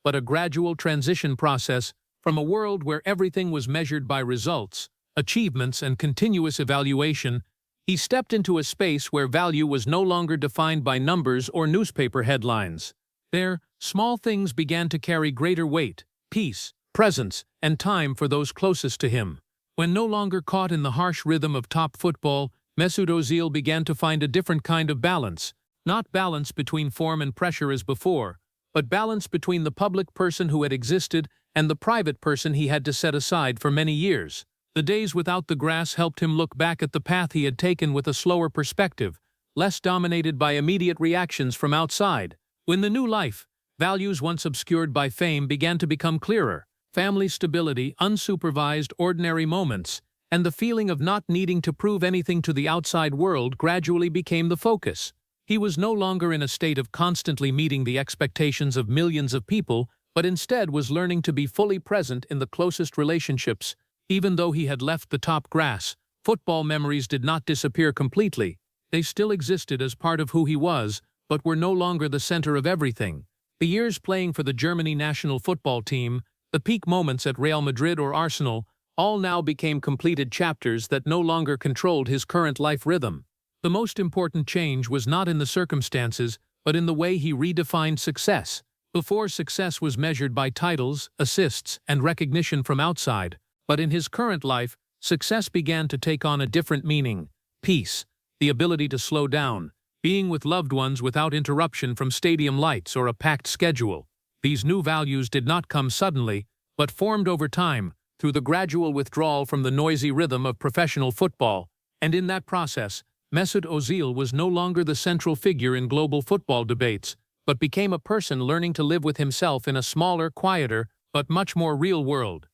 Speaker 1: but a gradual transition process from a world where everything was measured by results, achievements, and continuous evaluation. He stepped into a space where value was no longer defined by numbers or newspaper headlines. There, small things began to carry greater weight, peace, presence, and time for those closest to him. When no longer caught in the harsh rhythm of top football, Mesut Özil began to find a different kind of balance. Not balance between form and pressure as before, but balance between the public person who had existed and the private person he had to set aside for many years. The days without the grass helped him look back at the path he had taken with a slower perspective, less dominated by immediate reactions from outside. When the new life, values once obscured by fame, began to become clearer, family stability, unsupervised ordinary moments, and the feeling of not needing to prove anything to the outside world gradually became the focus. He was no longer in a state of constantly meeting the expectations of millions of people, but instead was learning to be fully present in the closest relationships. Even though he had left the top grass, football memories did not disappear completely. They still existed as part of who he was, but were no longer the center of everything. The years playing for the Germany national football team, the peak moments at Real Madrid or Arsenal, all now became completed chapters that no longer controlled his current life rhythm. The most important change was not in the circumstances, but in the way he redefined success. Before, success was measured by titles, assists, and recognition from outside, but in his current life, success began to take on a different meaning: peace, the ability to slow down, being with loved ones without interruption from stadium lights or a packed schedule. These new values did not come suddenly, but formed over time, through the gradual withdrawal from the noisy rhythm of professional football. And in that process, Mesut Özil was no longer the central figure in global football debates, but became a person learning to live with himself in a smaller, quieter, but much more real world.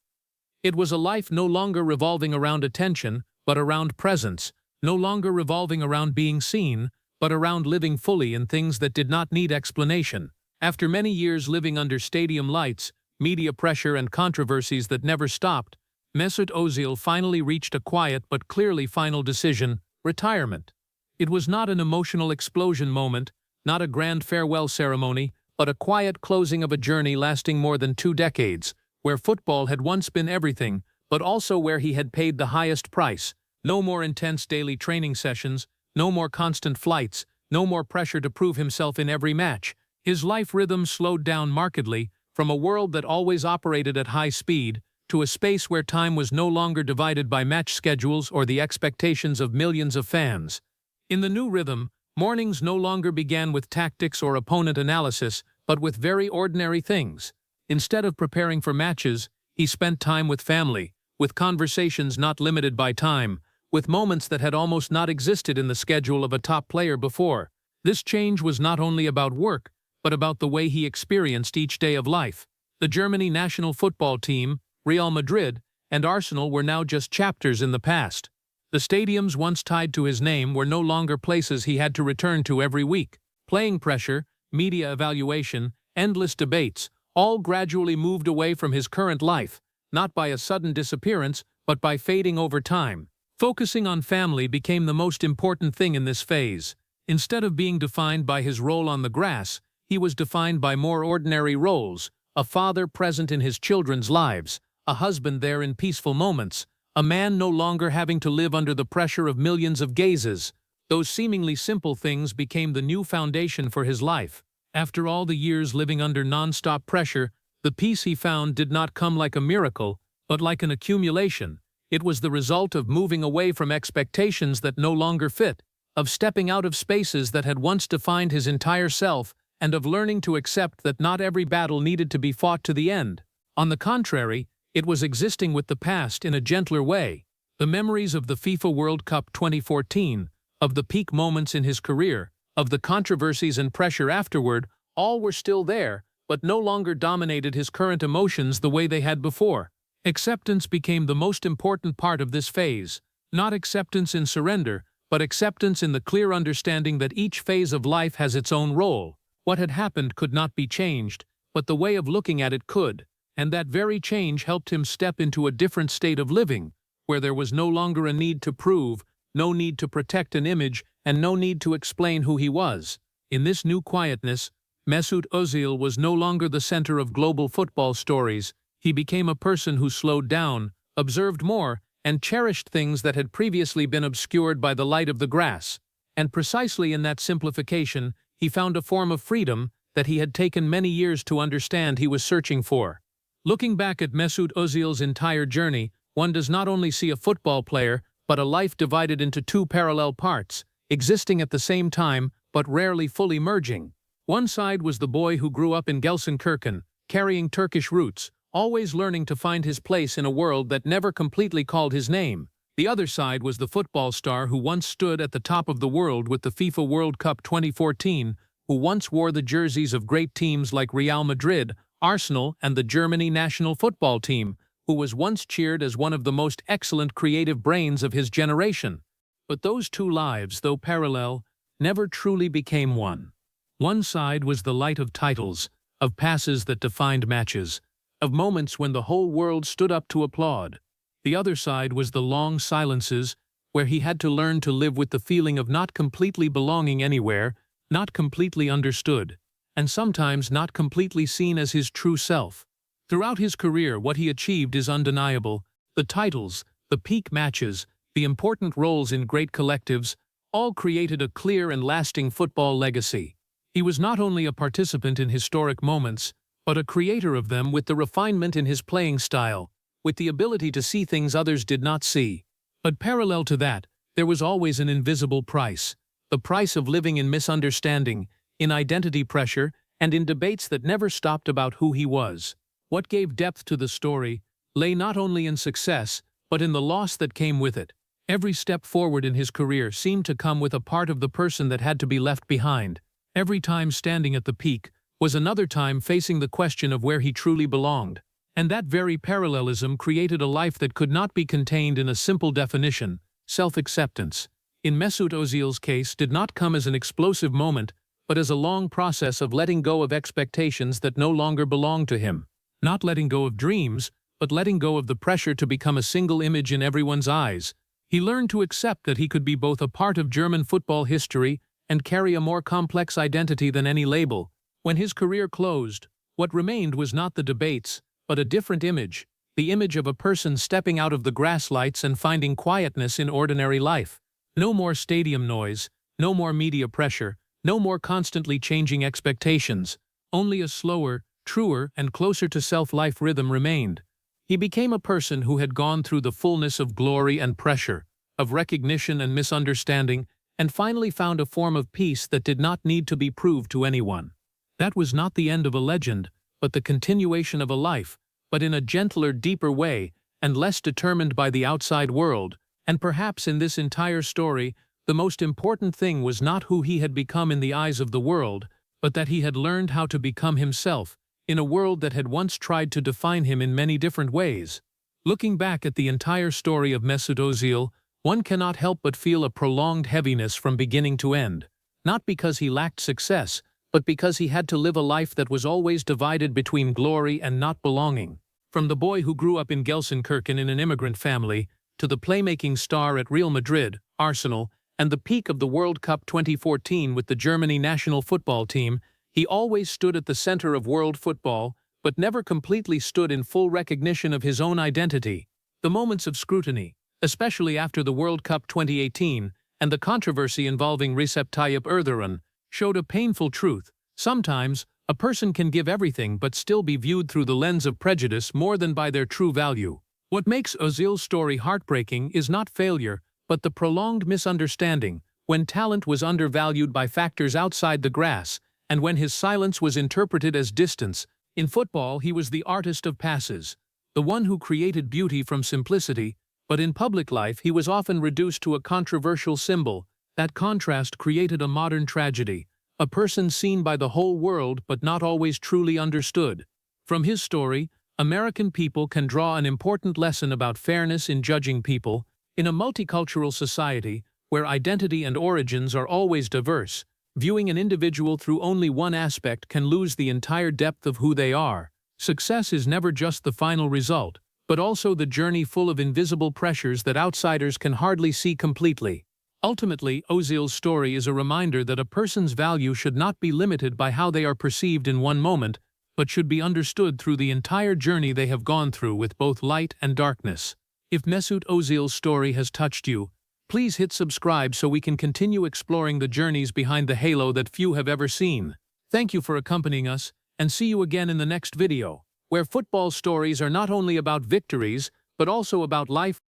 Speaker 1: It was a life no longer revolving around attention, but around presence, no longer revolving around being seen, but around living fully in things that did not need explanation. After many years living under stadium lights, media pressure, and controversies that never stopped, Mesut Özil finally reached a quiet but clearly final decision: retirement. It was not an emotional explosion moment, not a grand farewell ceremony, but a quiet closing of a journey lasting more than 2 decades, where football had once been everything, but also where he had paid the highest price. No more intense daily training sessions, no more constant flights, no more pressure to prove himself in every match. His life rhythm slowed down markedly, from a world that always operated at high speed, to a space where time was no longer divided by match schedules or the expectations of millions of fans. In the new rhythm, mornings no longer began with tactics or opponent analysis, but with very ordinary things. Instead of preparing for matches, he spent time with family, with conversations not limited by time, with moments that had almost not existed in the schedule of a top player before. This change was not only about work, but about the way he experienced each day of life. The Germany national football team, Real Madrid, and Arsenal were now just chapters in the past. The stadiums once tied to his name were no longer places he had to return to every week. Playing pressure, media evaluation, endless debates, all gradually moved away from his current life, not by a sudden disappearance, but by fading over time. Focusing on family became the most important thing in this phase. Instead of being defined by his role on the grass, he was defined by more ordinary roles: a father present in his children's lives, a husband there in peaceful moments, a man no longer having to live under the pressure of millions of gazes. Those seemingly simple things became the new foundation for his life. After all the years living under non-stop pressure, the peace he found did not come like a miracle, but like an accumulation. It was the result of moving away from expectations that no longer fit, of stepping out of spaces that had once defined his entire self, and of learning to accept that not every battle needed to be fought to the end. On the contrary, it was existing with the past in a gentler way. The memories of the FIFA World Cup 2014, of the peak moments in his career, of the controversies and pressure afterward, all were still there, but no longer dominated his current emotions the way they had before. Acceptance became the most important part of this phase, not acceptance in surrender, but acceptance in the clear understanding that each phase of life has its own role. What had happened could not be changed, but the way of looking at it could, and that very change helped him step into a different state of living, where there was no longer a need to prove, no need to protect an image, and no need to explain who he was. In this new quietness, Mesut Özil was no longer the center of global football stories. He became a person who slowed down, observed more, and cherished things that had previously been obscured by the light of the grass. And precisely in that simplification, he found a form of freedom that he had taken many years to understand he was searching for. Looking back at Mesut Özil's entire journey, one does not only see a football player, but a life divided into two parallel parts, existing at the same time, but rarely fully merging. One side was the boy who grew up in Gelsenkirchen, carrying Turkish roots, always learning to find his place in a world that never completely called his name. The other side was the football star who once stood at the top of the world with the FIFA World Cup 2014, who once wore the jerseys of great teams like Real Madrid, Arsenal, and the Germany national football team, who was once cheered as one of the most excellent creative brains of his generation. But those two lives, though parallel, never truly became one. One side was the light of titles, of passes that defined matches, of moments when the whole world stood up to applaud. The other side was the long silences, where he had to learn to live with the feeling of not completely belonging anywhere, not completely understood, and sometimes not completely seen as his true self. Throughout his career, what he achieved is undeniable. The titles, the peak matches, the important roles in great collectives, all created a clear and lasting football legacy. He was not only a participant in historic moments, but a creator of them with the refinement in his playing style, with the ability to see things others did not see. But parallel to that, there was always an invisible price, the price of living in misunderstanding, in identity pressure, and in debates that never stopped about who he was. What gave depth to the story lay not only in success, but in the loss that came with it. Every step forward in his career seemed to come with a part of the person that had to be left behind. Every time standing at the peak was another time facing the question of where he truly belonged. And that very parallelism created a life that could not be contained in a simple definition: self-acceptance. In Mesut Özil's case, did not come as an explosive moment, but as a long process of letting go of expectations that no longer belonged to him. Not letting go of dreams, but letting go of the pressure to become a single image in everyone's eyes. He learned to accept that he could be both a part of German football history and carry a more complex identity than any label. When his career closed, what remained was not the debates, but a different image, the image of a person stepping out of the grass lights and finding quietness in ordinary life. No more stadium noise, no more media pressure, no more constantly changing expectations. Only a slower, truer, and closer to self-life rhythm remained. He became a person who had gone through the fullness of glory and pressure, of recognition and misunderstanding, and finally found a form of peace that did not need to be proved to anyone. That was not the end of a legend, but the continuation of a life, but in a gentler, deeper way, and less determined by the outside world. And perhaps in this entire story, the most important thing was not who he had become in the eyes of the world, but that he had learned how to become himself, in a world that had once tried to define him in many different ways. Looking back at the entire story of Mesut Özil, one cannot help but feel a prolonged heaviness from beginning to end, not because he lacked success, but because he had to live a life that was always divided between glory and not belonging. From the boy who grew up in Gelsenkirchen in an immigrant family, to the playmaking star at Real Madrid, Arsenal, and the peak of the World Cup 2014 with the Germany national football team, he always stood at the center of world football, but never completely stood in full recognition of his own identity. The moments of scrutiny, especially after the World Cup 2018 and the controversy involving Recep Tayyip Erdoğan, showed a painful truth. Sometimes, a person can give everything but still be viewed through the lens of prejudice more than by their true value. What makes Özil's story heartbreaking is not failure, but the prolonged misunderstanding, when talent was undervalued by factors outside the grass, and when his silence was interpreted as distance. In football, he was the artist of passes, the one who created beauty from simplicity, but in public life he was often reduced to a controversial symbol. That contrast created a modern tragedy, a person seen by the whole world but not always truly understood. From his story, American people can draw an important lesson about fairness in judging people. In a multicultural society, where identity and origins are always diverse, viewing an individual through only one aspect can lose the entire depth of who they are. Success is never just the final result, but also the journey full of invisible pressures that outsiders can hardly see completely. Ultimately, Özil's story is a reminder that a person's value should not be limited by how they are perceived in one moment, but should be understood through the entire journey they have gone through with both light and darkness. If Mesut Özil's story has touched you, please hit subscribe so we can continue exploring the journeys behind the halo that few have ever seen. Thank you for accompanying us, and see you again in the next video, where football stories are not only about victories, but also about life.